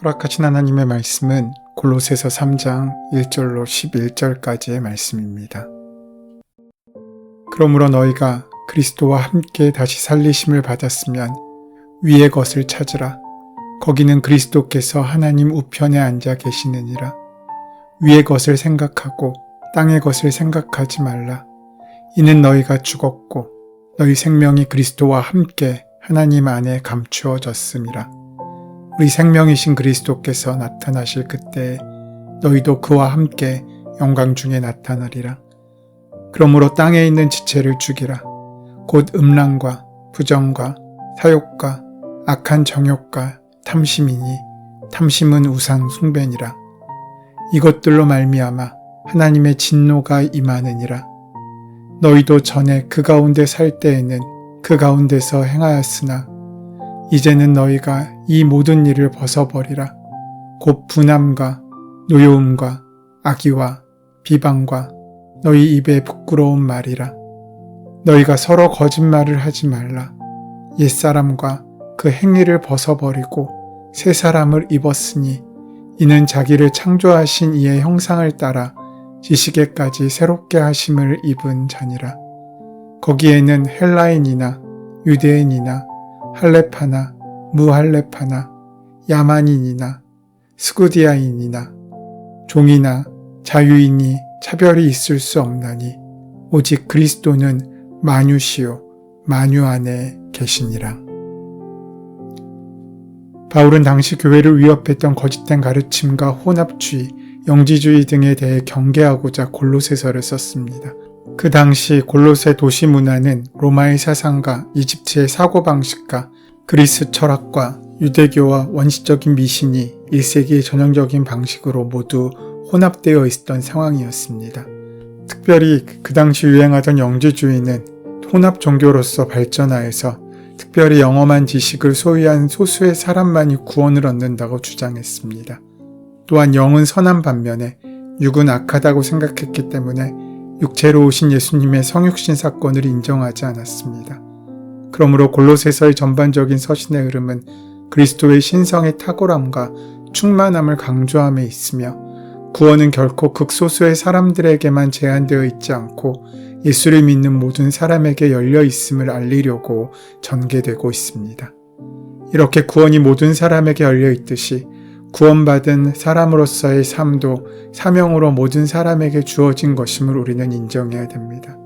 허락하신 하나님의 말씀은 골로새서 3장 1절로 11절까지의 말씀입니다. 그러므로 너희가 그리스도와 함께 다시 살리심을 받았으면 위의 것을 찾으라. 거기는 그리스도께서 하나님 우편에 앉아 계시느니라. 위의 것을 생각하고 땅의 것을 생각하지 말라. 이는 너희가 죽었고 너희 생명이 그리스도와 함께 하나님 안에 감추어졌음이라. 우리 생명이신 그리스도께서 나타나실 그때에 너희도 그와 함께 영광 중에 나타나리라. 그러므로 땅에 있는 지체를 죽이라. 곧 음란과 부정과 사욕과 악한 정욕과 탐심이니 탐심은 우상 숭배니라. 이것들로 말미암아 하나님의 진노가 임하느니라. 너희도 전에 그 가운데 살 때에는 그 가운데서 행하였으나 이제는 너희가 이 모든 일을 벗어버리라. 곧 분함과 노여움과 악의와 비방과 너희 입에 부끄러운 말이라. 너희가 서로 거짓말을 하지 말라. 옛사람과 그 행위를 벗어버리고 새 사람을 입었으니 이는 자기를 창조하신 이의 형상을 따라 지식에까지 새롭게 하심을 입은 자니라. 거기에는 헬라인이나 유대인이나 할레파나 무할레파나 야만인이나 스구디아인이나 종이나 자유인이 차별이 있을 수 없나니 오직 그리스도는 만유시요 만유 안에 계시니라. 바울은 당시 교회를 위협했던 거짓된 가르침과 혼합주의, 영지주의 등에 대해 경계하고자 골로새서를 썼습니다. 그 당시 골로새 도시 문화는 로마의 사상과 이집트의 사고방식과 그리스 철학과 유대교와 원시적인 미신이 1세기의 전형적인 방식으로 모두 혼합되어 있었던 상황이었습니다. 특별히 그 당시 유행하던 영지주의는 혼합 종교로서 발전하여서 특별히 영험한 지식을 소유한 소수의 사람만이 구원을 얻는다고 주장했습니다. 또한 영은 선한 반면에 육은 악하다고 생각했기 때문에 육체로 오신 예수님의 성육신 사건을 인정하지 않았습니다. 그러므로 골로새서의 전반적인 서신의 흐름은 그리스도의 신성의 탁월함과 충만함을 강조함에 있으며 구원은 결코 극소수의 사람들에게만 제한되어 있지 않고 예수를 믿는 모든 사람에게 열려 있음을 알리려고 전개되고 있습니다. 이렇게 구원이 모든 사람에게 열려 있듯이 구원받은 사람으로서의 삶도 사명으로 모든 사람에게 주어진 것임을 우리는 인정해야 됩니다.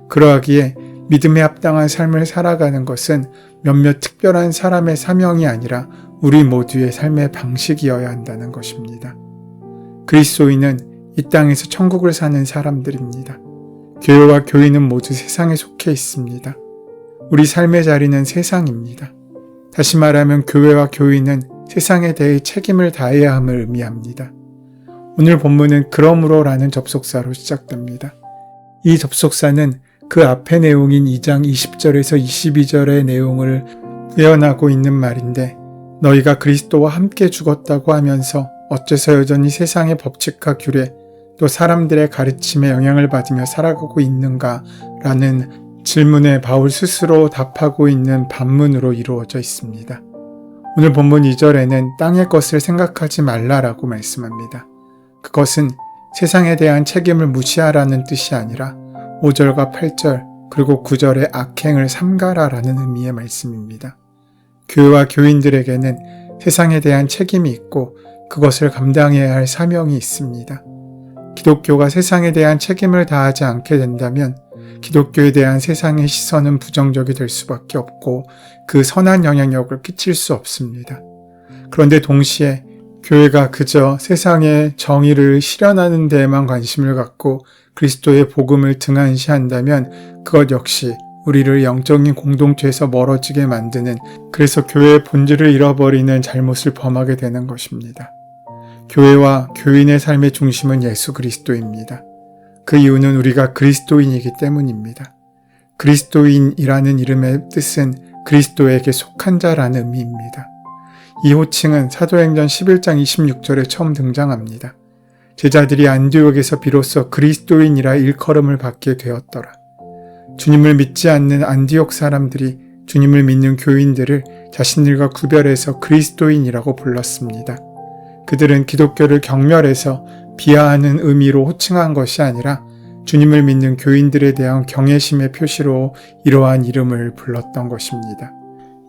그러하기에 믿음에 합당한 삶을 살아가는 것은 몇몇 특별한 사람의 사명이 아니라 우리 모두의 삶의 방식이어야 한다는 것입니다. 그리스도인은 이 땅에서 천국을 사는 사람들입니다. 교회와 교인은 모두 세상에 속해 있습니다. 우리 삶의 자리는 세상입니다. 다시 말하면 교회와 교인은 세상에 대해 책임을 다해야 함을 의미합니다. 오늘 본문은 그러므로라는 접속사로 시작됩니다. 이 접속사는 그 앞의 내용인 2장 20절에서 22절의 내용을 구현하고 있는 말인데 너희가 그리스도와 함께 죽었다고 하면서 어째서 여전히 세상의 법칙과 규례 또 사람들의 가르침에 영향을 받으며 살아가고 있는가 라는 질문에 바울 스스로 답하고 있는 반문으로 이루어져 있습니다. 오늘 본문 2절에는 땅의 것을 생각하지 말라라고 말씀합니다. 그것은 세상에 대한 책임을 무시하라는 뜻이 아니라 5절과 8절 그리고 9절의 악행을 삼가라라는 의미의 말씀입니다. 교회와 교인들에게는 세상에 대한 책임이 있고 그것을 감당해야 할 사명이 있습니다. 기독교가 세상에 대한 책임을 다하지 않게 된다면 기독교에 대한 세상의 시선은 부정적이 될 수밖에 없고 그 선한 영향력을 끼칠 수 없습니다. 그런데 동시에 교회가 그저 세상의 정의를 실현하는 데에만 관심을 갖고 그리스도의 복음을 등한시한다면 그것 역시 우리를 영적인 공동체에서 멀어지게 만드는 그래서 교회의 본질을 잃어버리는 잘못을 범하게 되는 것입니다. 교회와 교인의 삶의 중심은 예수 그리스도입니다. 그 이유는 우리가 그리스도인이기 때문입니다. 그리스도인이라는 이름의 뜻은 그리스도에게 속한 자라는 의미입니다. 이 호칭은 사도행전 11장 26절에 처음 등장합니다. 제자들이 안디옥에서 비로소 그리스도인이라 일컬음을 받게 되었더라. 주님을 믿지 않는 안디옥 사람들이 주님을 믿는 교인들을 자신들과 구별해서 그리스도인이라고 불렀습니다. 그들은 기독교를 경멸해서 비하하는 의미로 호칭한 것이 아니라 주님을 믿는 교인들에 대한 경외심의 표시로 이러한 이름을 불렀던 것입니다.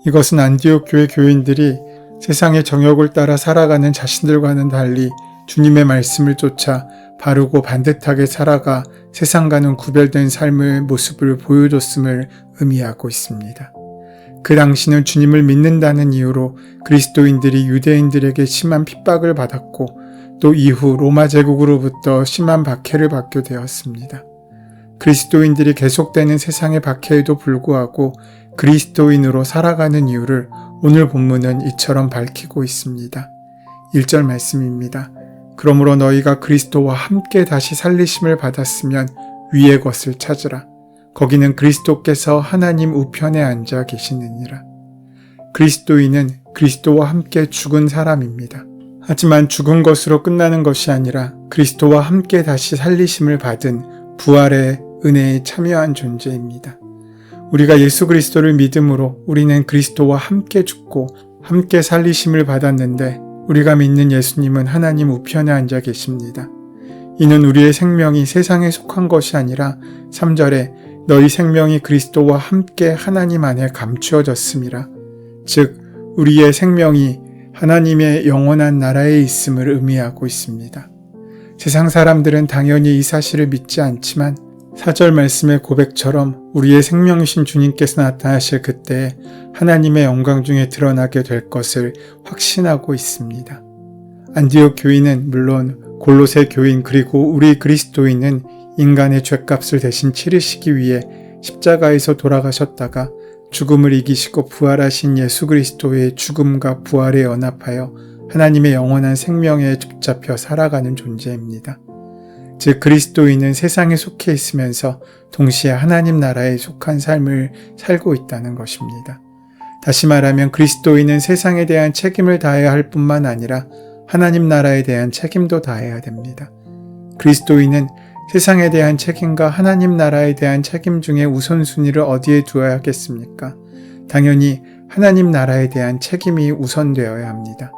이것은 안디옥 교회 교인들이 세상의 정욕을 따라 살아가는 자신들과는 달리 주님의 말씀을 쫓아 바르고 반듯하게 살아가 세상과는 구별된 삶의 모습을 보여줬음을 의미하고 있습니다. 그 당시는 주님을 믿는다는 이유로 그리스도인들이 유대인들에게 심한 핍박을 받았고 또 이후 로마 제국으로부터 심한 박해를 받게 되었습니다. 그리스도인들이 계속되는 세상의 박해에도 불구하고 그리스도인으로 살아가는 이유를 오늘 본문은 이처럼 밝히고 있습니다. 1절 말씀입니다. 그러므로 너희가 그리스도와 함께 다시 살리심을 받았으면 위의 것을 찾으라. 거기는 그리스도께서 하나님 우편에 앉아 계시느니라. 그리스도인은 그리스도와 함께 죽은 사람입니다. 하지만 죽은 것으로 끝나는 것이 아니라 그리스도와 함께 다시 살리심을 받은 부활의 은혜에 참여한 존재입니다. 우리가 예수 그리스도를 믿음으로 우리는 그리스도와 함께 죽고 함께 살리심을 받았는데 우리가 믿는 예수님은 하나님 우편에 앉아 계십니다. 이는 우리의 생명이 세상에 속한 것이 아니라 3절에 너희 생명이 그리스도와 함께 하나님 안에 감추어졌음이라. 즉 우리의 생명이 하나님의 영원한 나라에 있음을 의미하고 있습니다. 세상 사람들은 당연히 이 사실을 믿지 않지만 4절 말씀의 고백처럼 우리의 생명이신 주님께서 나타나실 그때에 하나님의 영광 중에 드러나게 될 것을 확신하고 있습니다. 안디옥 교인은 물론 골로새 교인 그리고 우리 그리스도인은 인간의 죗값을 대신 치르시기 위해 십자가에서 돌아가셨다가 죽음을 이기시고 부활하신 예수 그리스도의 죽음과 부활에 연합하여 하나님의 영원한 생명에 붙잡혀 살아가는 존재입니다. 즉 그리스도인은 세상에 속해 있으면서 동시에 하나님 나라에 속한 삶을 살고 있다는 것입니다. 다시 말하면 그리스도인은 세상에 대한 책임을 다해야 할 뿐만 아니라 하나님 나라에 대한 책임도 다해야 됩니다. 그리스도인은 세상에 대한 책임과 하나님 나라에 대한 책임 중에 우선순위를 어디에 두어야 하겠습니까? 당연히 하나님 나라에 대한 책임이 우선되어야 합니다.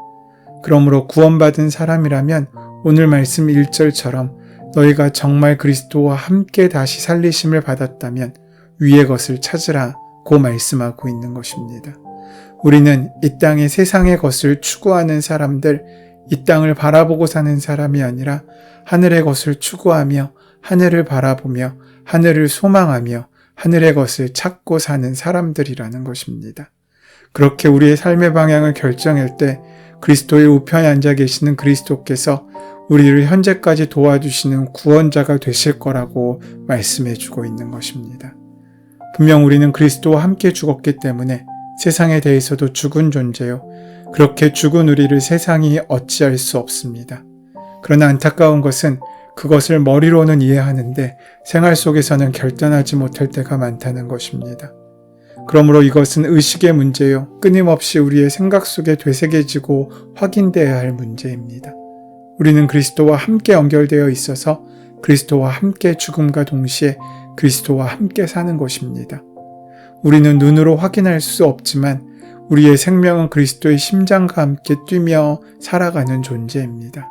그러므로 구원받은 사람이라면 오늘 말씀 1절처럼 너희가 정말 그리스도와 함께 다시 살리심을 받았다면 위의 것을 찾으라고 말씀하고 있는 것입니다. 우리는 이 땅의 세상의 것을 추구하는 사람들, 이 땅을 바라보고 사는 사람이 아니라 하늘의 것을 추구하며 하늘을 바라보며 하늘을 소망하며 하늘의 것을 찾고 사는 사람들이라는 것입니다. 그렇게 우리의 삶의 방향을 결정할 때 그리스도의 우편에 앉아 계시는 그리스도께서 우리를 현재까지 도와주시는 구원자가 되실 거라고 말씀해주고 있는 것입니다. 분명 우리는 그리스도와 함께 죽었기 때문에 세상에 대해서도 죽은 존재요. 그렇게 죽은 우리를 세상이 어찌할 수 없습니다. 그러나 안타까운 것은 그것을 머리로는 이해하는데 생활 속에서는 결단하지 못할 때가 많다는 것입니다. 그러므로 이것은 의식의 문제요. 끊임없이 우리의 생각 속에 되새겨지고 확인되어야 할 문제입니다. 우리는 그리스도와 함께 연결되어 있어서 그리스도와 함께 죽음과 동시에 그리스도와 함께 사는 것입니다. 우리는 눈으로 확인할 수 없지만 우리의 생명은 그리스도의 심장과 함께 뛰며 살아가는 존재입니다.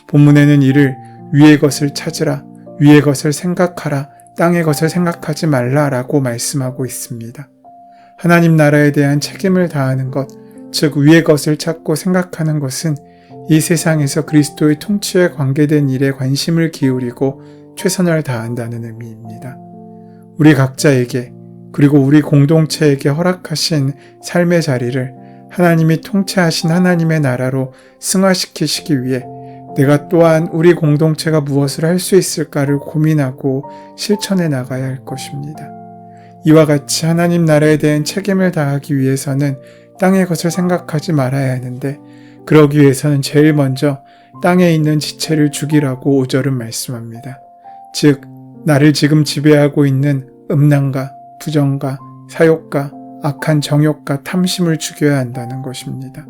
본문에는 이를 위의 것을 찾으라, 위의 것을 생각하라, 땅의 것을 생각하지 말라라고 말씀하고 있습니다. 하나님 나라에 대한 책임을 다하는 것, 즉 위의 것을 찾고 생각하는 것은 이 세상에서 그리스도의 통치에 관계된 일에 관심을 기울이고 최선을 다한다는 의미입니다. 우리 각자에게 그리고 우리 공동체에게 허락하신 삶의 자리를 하나님이 통치하신 하나님의 나라로 승화시키시기 위해 내가 또한 우리 공동체가 무엇을 할 수 있을까를 고민하고 실천해 나가야 할 것입니다. 이와 같이 하나님 나라에 대한 책임을 다하기 위해서는 땅의 것을 생각하지 말아야 하는데 그러기 위해서는 제일 먼저 땅에 있는 지체를 죽이라고 5절은 말씀합니다. 즉 나를 지금 지배하고 있는 음란과 부정과 사욕과 악한 정욕과 탐심을 죽여야 한다는 것입니다.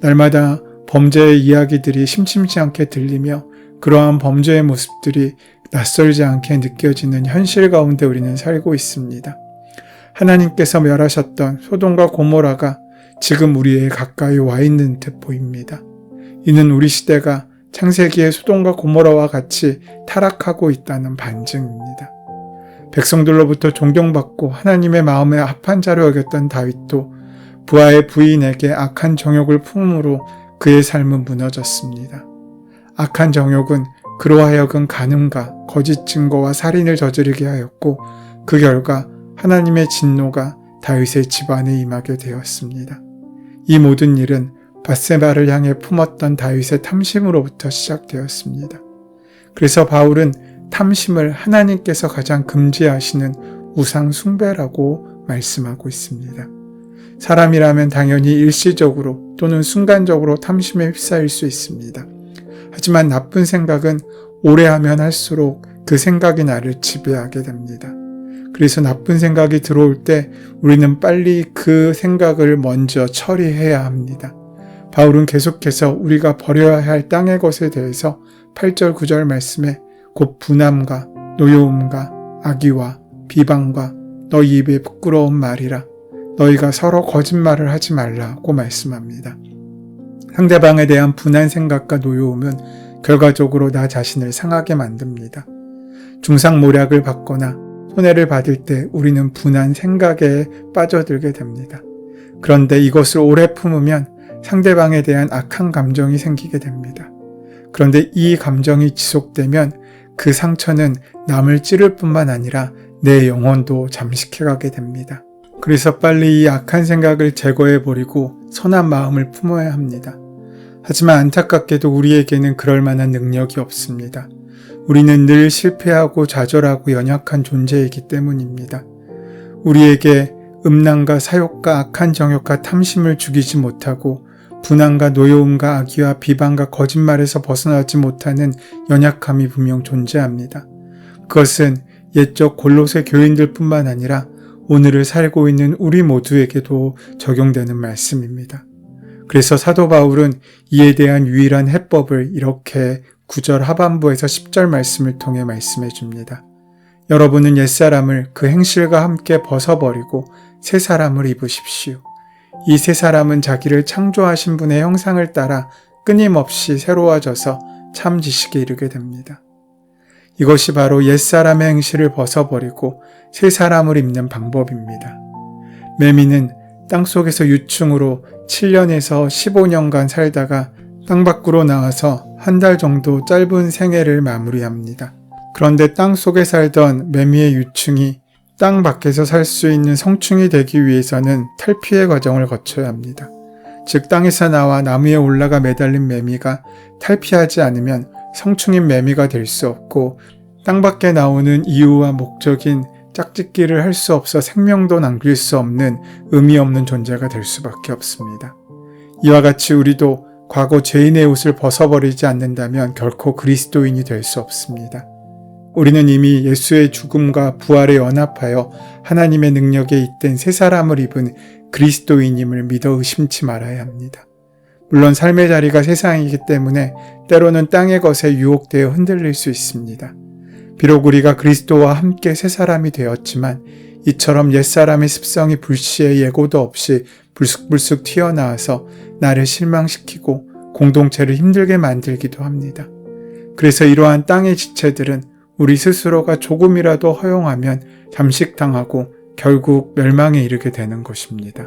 날마다 범죄의 이야기들이 심심치 않게 들리며 그러한 범죄의 모습들이 낯설지 않게 느껴지는 현실 가운데 우리는 살고 있습니다. 하나님께서 멸하셨던 소돔과 고모라가 지금 우리의 가까이 와 있는 듯 보입니다. 이는 우리 시대가 창세기의 소돔과 고모라와 같이 타락하고 있다는 반증입니다. 백성들로부터 존경받고 하나님의 마음에 합한 자로 여겼던 다윗도 부하의 부인에게 악한 정욕을 품음으로 그의 삶은 무너졌습니다. 악한 정욕은 그로 하여금 간음과 거짓 증거와 살인을 저지르게 하였고 그 결과 하나님의 진노가 다윗의 집안에 임하게 되었습니다. 이 모든 일은 밧세바를 향해 품었던 다윗의 탐심으로부터 시작되었습니다. 그래서 바울은 탐심을 하나님께서 가장 금지하시는 우상 숭배라고 말씀하고 있습니다. 사람이라면 당연히 일시적으로 또는 순간적으로 탐심에 휩싸일 수 있습니다. 하지만 나쁜 생각은 오래 하면 할수록 그 생각이 나를 지배하게 됩니다. 그래서 나쁜 생각이 들어올 때 우리는 빨리 그 생각을 먼저 처리해야 합니다. 바울은 계속해서 우리가 버려야 할 땅의 것에 대해서 8절 9절 말씀에 곧 분함과 노여움과 악의와 비방과 너희 입에 부끄러운 말이라 너희가 서로 거짓말을 하지 말라고 말씀합니다. 상대방에 대한 분한 생각과 노여움은 결과적으로 나 자신을 상하게 만듭니다. 중상모략을 받거나 손해를 받을 때 우리는 분한 생각에 빠져들게 됩니다. 그런데 이것을 오래 품으면 상대방에 대한 악한 감정이 생기게 됩니다. 그런데 이 감정이 지속되면 그 상처는 남을 찌를 뿐만 아니라 내 영혼도 잠식해가게 됩니다. 그래서 빨리 이 악한 생각을 제거해버리고 선한 마음을 품어야 합니다. 하지만 안타깝게도 우리에게는 그럴 만한 능력이 없습니다. 우리는 늘 실패하고 좌절하고 연약한 존재이기 때문입니다. 우리에게 음란과 사욕과 악한 정욕과 탐심을 죽이지 못하고 분함과 노여움과 악의와 비방과 거짓말에서 벗어나지 못하는 연약함이 분명 존재합니다. 그것은 옛적 골로새 교인들뿐만 아니라 오늘을 살고 있는 우리 모두에게도 적용되는 말씀입니다. 그래서 사도 바울은 이에 대한 유일한 해법을 이렇게 9절 하반부에서 10절 말씀을 통해 말씀해 줍니다. 여러분은 옛사람을 그 행실과 함께 벗어버리고 새 사람을 입으십시오. 이 새 사람은 자기를 창조하신 분의 형상을 따라 끊임없이 새로워져서 참 지식에 이르게 됩니다. 이것이 바로 옛사람의 행실을 벗어버리고 새 사람을 입는 방법입니다. 매미는 땅속에서 유충으로 7년에서 15년간 살다가 땅 밖으로 나와서 한 달 정도 짧은 생애를 마무리합니다. 그런데 땅 속에 살던 매미의 유충이 땅 밖에서 살 수 있는 성충이 되기 위해서는 탈피의 과정을 거쳐야 합니다. 즉 땅에서 나와 나무에 올라가 매달린 매미가 탈피하지 않으면 성충인 매미가 될 수 없고 땅 밖에 나오는 이유와 목적인 짝짓기를 할 수 없어 생명도 남길 수 없는 의미 없는 존재가 될 수밖에 없습니다. 이와 같이 우리도 과거 죄인의 옷을 벗어버리지 않는다면 결코 그리스도인이 될 수 없습니다. 우리는 이미 예수의 죽음과 부활에 연합하여 하나님의 능력에 잇된 새 사람을 입은 그리스도인임을 믿어 의심치 말아야 합니다. 물론 삶의 자리가 세상이기 때문에 때로는 땅의 것에 유혹되어 흔들릴 수 있습니다. 비록 우리가 그리스도와 함께 새 사람이 되었지만 이처럼 옛사람의 습성이 불시에 예고도 없이 불쑥불쑥 튀어나와서 나를 실망시키고 공동체를 힘들게 만들기도 합니다. 그래서 이러한 땅의 지체들은 우리 스스로가 조금이라도 허용하면 잠식당하고 결국 멸망에 이르게 되는 것입니다.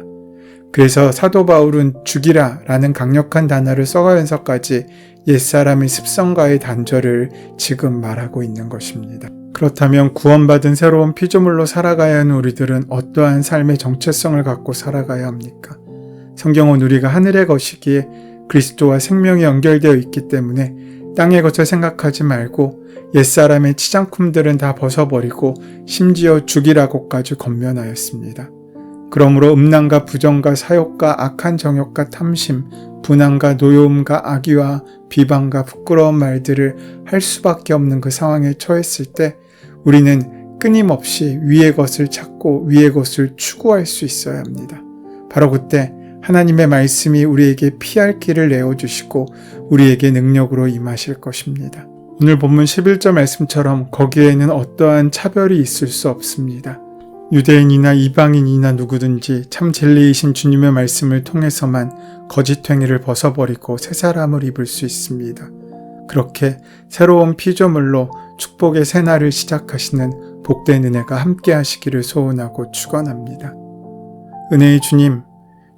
그래서 사도 바울은 죽이라 라는 강력한 단어를 써가면서까지 옛사람의 습성과의 단절을 지금 말하고 있는 것입니다. 그렇다면 구원받은 새로운 피조물로 살아가야 하는 우리들은 어떠한 삶의 정체성을 갖고 살아가야 합니까? 성경은 우리가 하늘의 것이기에 그리스도와 생명이 연결되어 있기 때문에 땅의 것을 생각하지 말고 옛사람의 치장품들은 다 벗어버리고 심지어 죽이라고까지 권면하였습니다. 그러므로 음란과 부정과 사욕과 악한 정욕과 탐심, 분함과 노여움과 악의와 비방과 부끄러운 말들을 할 수밖에 없는 그 상황에 처했을 때 우리는 끊임없이 위의 것을 찾고 위의 것을 추구할 수 있어야 합니다. 바로 그때 하나님의 말씀이 우리에게 피할 길을 내어주시고 우리에게 능력으로 임하실 것입니다. 오늘 본문 11절 말씀처럼 거기에는 어떠한 차별이 있을 수 없습니다. 유대인이나 이방인이나 누구든지 참 진리이신 주님의 말씀을 통해서만 거짓 행위를 벗어버리고 새 사람을 입을 수 있습니다. 그렇게 새로운 피조물로 축복의 새날을 시작하시는 복된 은혜가 함께 하시기를 소원하고 축원합니다. 은혜의 주님,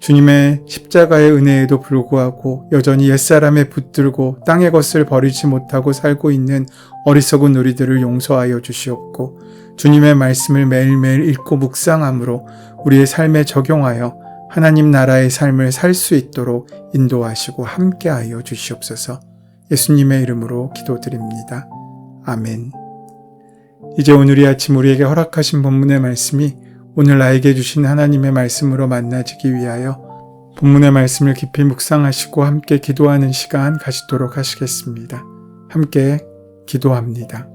주님의 십자가의 은혜에도 불구하고 여전히 옛사람에 붙들고 땅의 것을 버리지 못하고 살고 있는 어리석은 우리들을 용서하여 주시옵고 주님의 말씀을 매일매일 읽고 묵상함으로 우리의 삶에 적용하여 하나님 나라의 삶을 살 수 있도록 인도하시고 함께하여 주시옵소서. 예수님의 이름으로 기도드립니다. 아멘. 이제 오늘 이 아침 우리에게 허락하신 본문의 말씀이 오늘 나에게 주신 하나님의 말씀으로 만나지기 위하여 본문의 말씀을 깊이 묵상하시고 함께 기도하는 시간 가지도록 하시겠습니다. 함께 기도합니다.